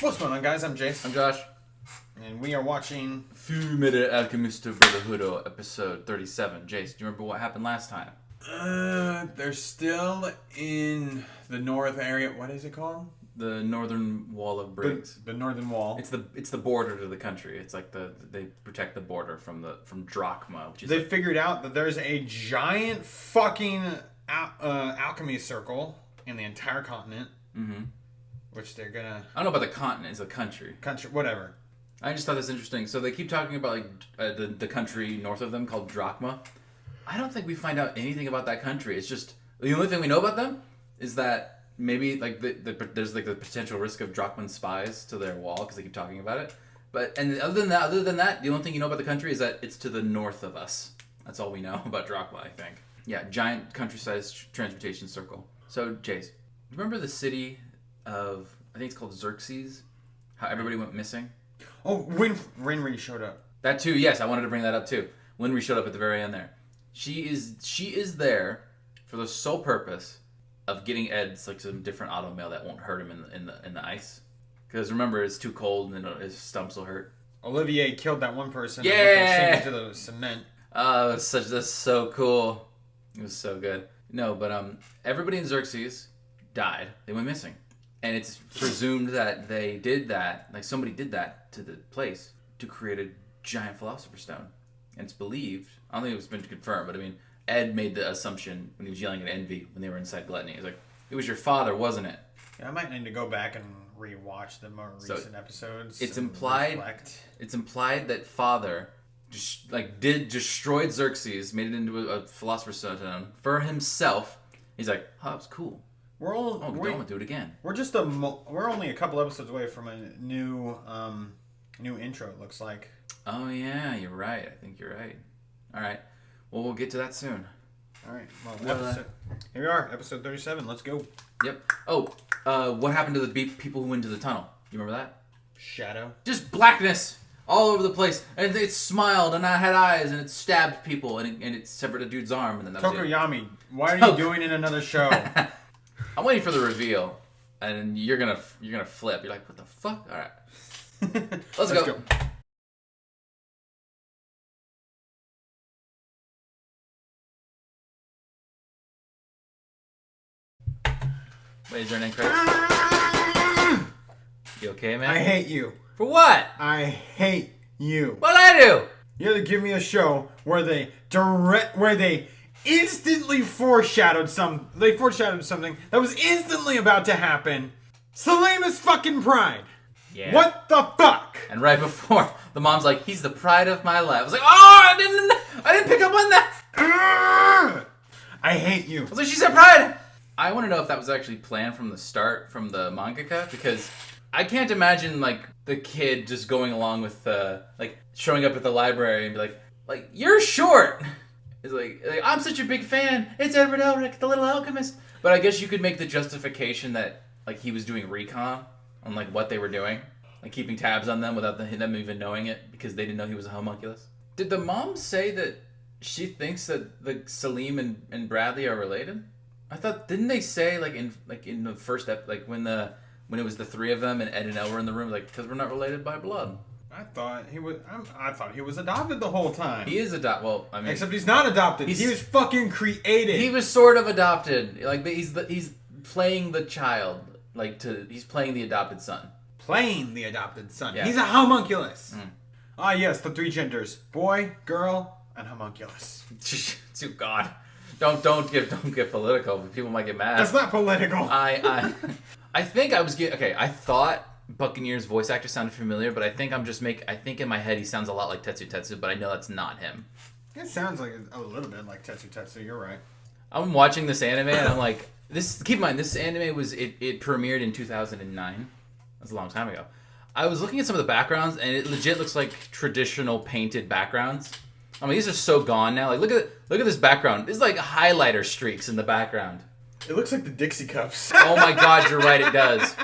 What's going on, guys? I'm Jace. I'm Josh. And we are watching Fullmetal Alchemist Brotherhood, episode 37. Jace, do you remember what happened last time? They're still in the north area. What is it called? The northern wall of bricks. The northern wall. It's the border to the country. It's like they protect the border from Drachma, which is They figured out that there's a giant fucking alchemy circle in the entire continent. Mm-hmm. Which they're gonna... I don't know about the continent. It's a country. Whatever. I just thought that's interesting. So they keep talking about the country north of them called Drachma. I don't think we find out anything about that country. It's just the only thing we know about them is that maybe there's the potential risk of Drachman spies to their wall because they keep talking about it. And other than that, the only thing you know about the country is that it's to the north of us. That's all we know about Drachma, I think. Yeah, giant country-sized transportation circle. So, Jace, remember the city of, I think it's called Xerxes? How everybody went missing? Oh, when Rinri showed up. That too, yes, I wanted to bring that up too. Winry showed up at the very end there. She is there for the sole purpose of getting Ed some different automail that won't hurt him in the ice. Because remember, it's too cold and his stumps will hurt. Olivier killed that one person. Yeah! And into the cement. Oh, that's so cool. It was so good. No, but everybody in Xerxes died. They went missing. And it's presumed that they did that, like somebody did that to the place to create a giant Philosopher's Stone. And it's believed, I don't think it's been confirmed, but I mean, Ed made the assumption when he was yelling at Envy when they were inside Gluttony. He was like, it was your father, wasn't it? Yeah, I might need to go back and rewatch the more recent episodes. It's implied that father destroyed Xerxes, made it into a Philosopher's Stone for himself. He's like, oh, that was cool. We're gonna do it again. We're only a couple episodes away from a new intro. It looks like. Oh yeah, you're right. I think you're right. All right. Well, we'll get to that soon. All right. Well, here we are, episode 37. Let's go. Yep. Oh, what happened to the people who went into the tunnel? You remember that? Shadow. Just blackness all over the place, and it smiled, and I had eyes, and it stabbed people, and it severed a dude's arm, and then that was it. Tokoyami, why are you doing in another show? I'm waiting for the reveal, and you're gonna flip. You're like, what the fuck? All right, let's go. Wait, is there an end credits? You okay, man? I hate you. For what? I hate you. What'd I do? You had to give me a show where they instantly foreshadowed something that was instantly about to happen. Salama's fucking pride. Yeah. What the fuck? And right before, the mom's like, he's the pride of my life. I was like, oh, I didn't pick up on that. I hate you. I was like, she said pride. I want to know if that was actually planned from the start, from the mangaka, because I can't imagine, the kid just going along with, showing up at the library and be like, you're short. It's like, I'm such a big fan. It's Edward Elric, the little alchemist. But I guess you could make the justification that, he was doing recon on, what they were doing. Keeping tabs on them without them even knowing it because they didn't know he was a homunculus. Did the mom say that she thinks that Salim and Bradley are related? I thought, didn't they say, in the first when it was the three of them and Ed and Elle were in the room, because we're not related by blood. I thought he was adopted the whole time. He is adopted. Well, I mean, except he's not adopted. He was fucking created. He was sort of adopted. He's playing the child. He's playing the adopted son. Playing the adopted son. Yeah. He's a homunculus. Ah, yes, the three genders: boy, girl, and homunculus. Oh God, don't get political. People might get mad. That's not political. I think I was getting okay. I thought Buccaneer's voice actor sounded familiar, but I think I think in my head he sounds a lot like Tetsu, but I know that's not him. It sounds like a little bit like Tetsu. You're right. I'm watching this anime and I'm like, this. Keep in mind, this anime it premiered in 2009. That's a long time ago. I was looking at some of the backgrounds and it legit looks like traditional painted backgrounds. I mean, these are so gone now. Look at this background. There's highlighter streaks in the background. It looks like the Dixie Cups. Oh my God, you're right. It does.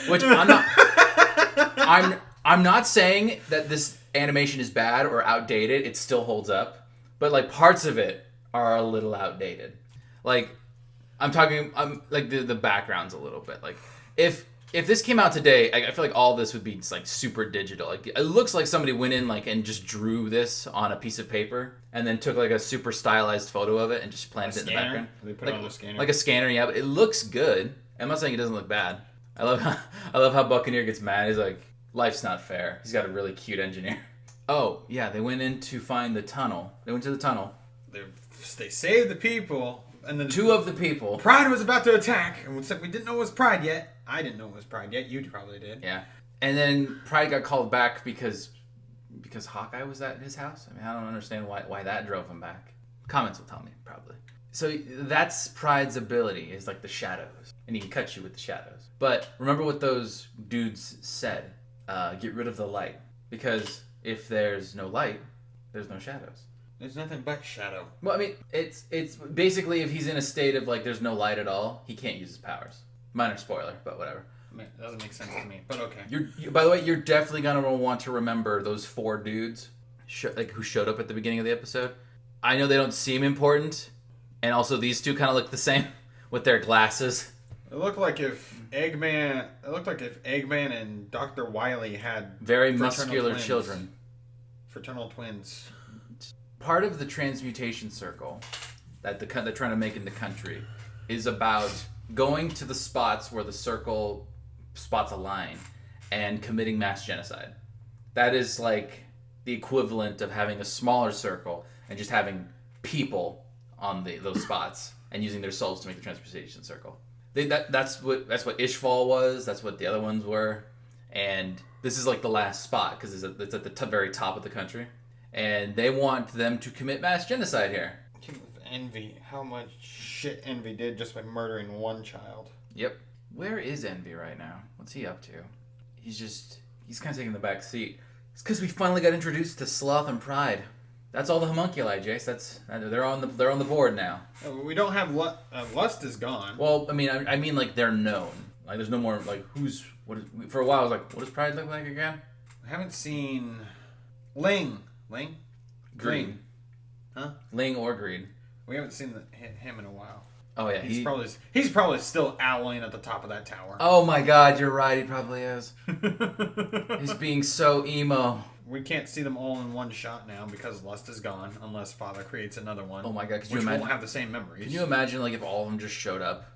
Which I'm not. I'm not saying that this animation is bad or outdated. It still holds up, but parts of it are a little outdated. I'm talking. The background's a little bit if if this came out today, I feel like all this would be like super digital. Like it looks like somebody went in like and just drew this on a piece of paper and then took like a super stylized photo of it and just planted it in the background. They put it on the scanner. Like a scanner, yeah. But it looks good. I'm not saying it doesn't look bad. I love how Buccaneer gets mad. He's like, life's not fair. He's got a really cute engineer. Oh yeah, they went in to find the tunnel. They went to the tunnel. They saved the people. And then two of the people. Pride was about to attack, and we didn't know it was Pride yet. I didn't know it was Pride yet. You probably did. Yeah. And then Pride got called back because Hawkeye was at his house. I mean, I don't understand why that drove him back. Comments will tell me, probably. So that's Pride's ability, is like the shadows. And he can cut you with the shadows. But remember what those dudes said. Get rid of the light. Because if there's no light, there's no shadows. There's nothing but shadow. Well, I mean, it's basically if he's in a state of like there's no light at all, he can't use his powers. Minor spoiler, but whatever. I mean, it doesn't make sense to me, but okay. By the way, you're definitely gonna want to remember those 4 dudes who showed up at the beginning of the episode. I know they don't seem important, and also these two kind of look the same with their glasses. It looked like if Eggman and Dr. Wily had very muscular children. Fraternal twins. Part of the transmutation circle that they're trying to make in the country is about going to the spots where the circle spots align and committing mass genocide. That is like the equivalent of having a smaller circle and just having people on those spots and using their souls to make the transmutation circle. That's what Ishval was. That's what the other ones were. And this is like the last spot because it's at the very top of the country. And they want them to commit mass genocide here. Envy. How much shit Envy did just by murdering one child. Yep. Where is Envy right now? What's he up to? He's kind of taking the back seat. It's because we finally got introduced to Sloth and Pride. That's all the homunculi, Jace. They're on the board now. We don't have Lust is gone. Well, I mean like they're known. Like there's no more like for a while I was like, what does Pride look like again? I haven't seen Ling. Green. Huh? Ling or Green. We haven't seen him in a while. Oh yeah, he's probably still owling at the top of that tower. Oh my God, you're right. He probably is. He's being so emo. We can't see them all in one shot now because Lust is gone, unless Father creates another one. Oh my God, which won't have the same memories. Can you imagine like if all of them just showed up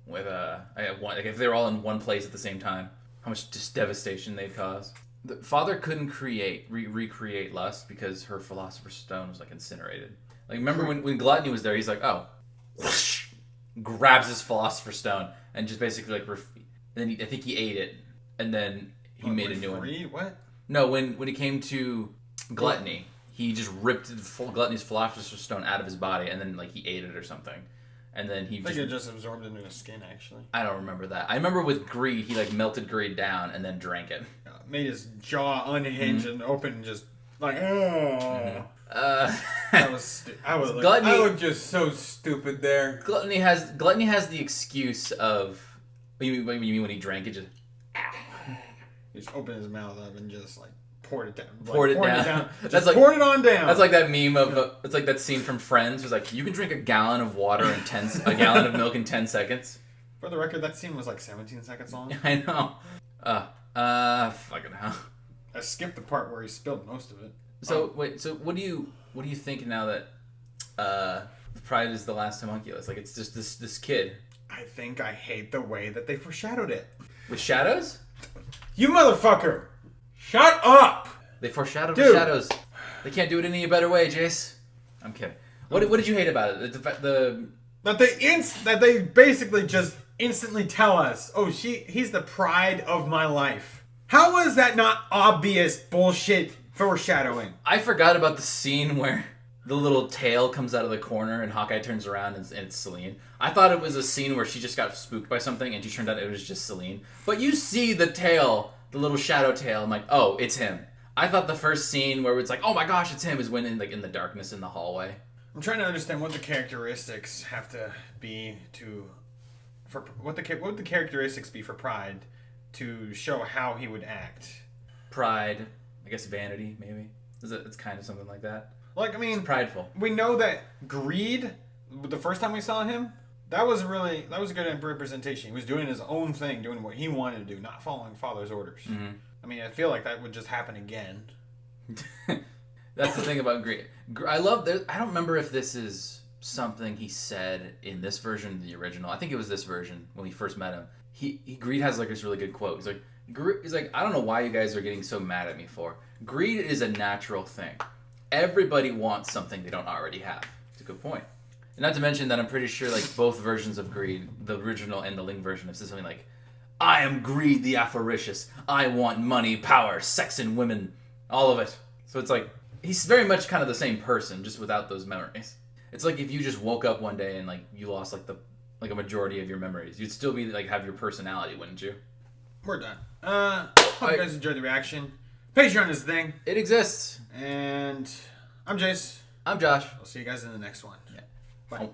with if they were all in one place at the same time? How much just devastation they'd cause. The Father couldn't recreate Lust because her Philosopher's Stone was like incinerated. Like remember when Gluttony was there, he's like, oh, whoosh, grabs his Philosopher's Stone and just basically like, then I think he ate it and then he made a new one. What? No, when it came to Gluttony, he just ripped Gluttony's Philosopher's Stone out of his body and then like he ate it or something. And then he it just absorbed into his skin, actually. I don't remember that. I remember with Greed, he like melted Greed down and then drank it. Made his jaw unhinge and open and just like, I was just so stupid there. Gluttony has the excuse of, you mean when he drank it just... He just opened his mouth up and just like poured it down. Poured it down. That's like poured it on down. That's like that meme of it's like that scene from Friends. It's like you can drink a gallon of water in a gallon of milk in 10 seconds. For the record, that scene was like 17 seconds long. I know. Fucking hell. I skipped the part where he spilled most of it. So wait, so what do you think now that Pride is the last homunculus? Like it's just this kid. I think I hate the way that they foreshadowed it. With shadows? You motherfucker! Shut up! They foreshadowed with shadows. They can't do it any better way, Jace. I'm kidding. What did you hate about it? That they basically just instantly tell us, oh, he's the pride of my life. How was that not obvious bullshit foreshadowing? I forgot about the scene where the little tail comes out of the corner and Hawkeye turns around and it's Selene. I thought it was a scene where she just got spooked by something and she turned out it was just Selene. But you see the tail, the little shadow tail. I'm like, oh, it's him. I thought the first scene where it's like, oh my gosh, it's him, is when in the darkness in the hallway. I'm trying to understand what the characteristics have to be what would the characteristics be for Pride to show how he would act. Pride, I guess vanity, maybe. It's kind of something like that. Like, I mean, it's prideful. We know that Greed, the first time we saw him, That was a good representation. He was doing his own thing, doing what he wanted to do, not following father's orders. Mm-hmm. I mean, I feel like that would just happen again. That's the thing about Greed. I love. I don't remember if this is something he said in this version, the original. I think it was this version when we first met him. Greed has like this really good quote. He's like, I don't know why you guys are getting so mad at me for. Greed is a natural thing. Everybody wants something they don't already have. It's a good point. And not to mention that I'm pretty sure like both versions of Greed, the original and the Link version, have said something like, I am Greed the avaricious. I want money, power, sex, and women. All of it. So it's like, he's very much kind of the same person, just without those memories. It's like if you just woke up one day and like you lost like a majority of your memories. You'd still be like have your personality, wouldn't you? We're done. Hope you guys enjoyed the reaction. Patreon is the thing. It exists. And I'm Jace. I'm Josh. I'll see you guys in the next one. Yeah. Bye.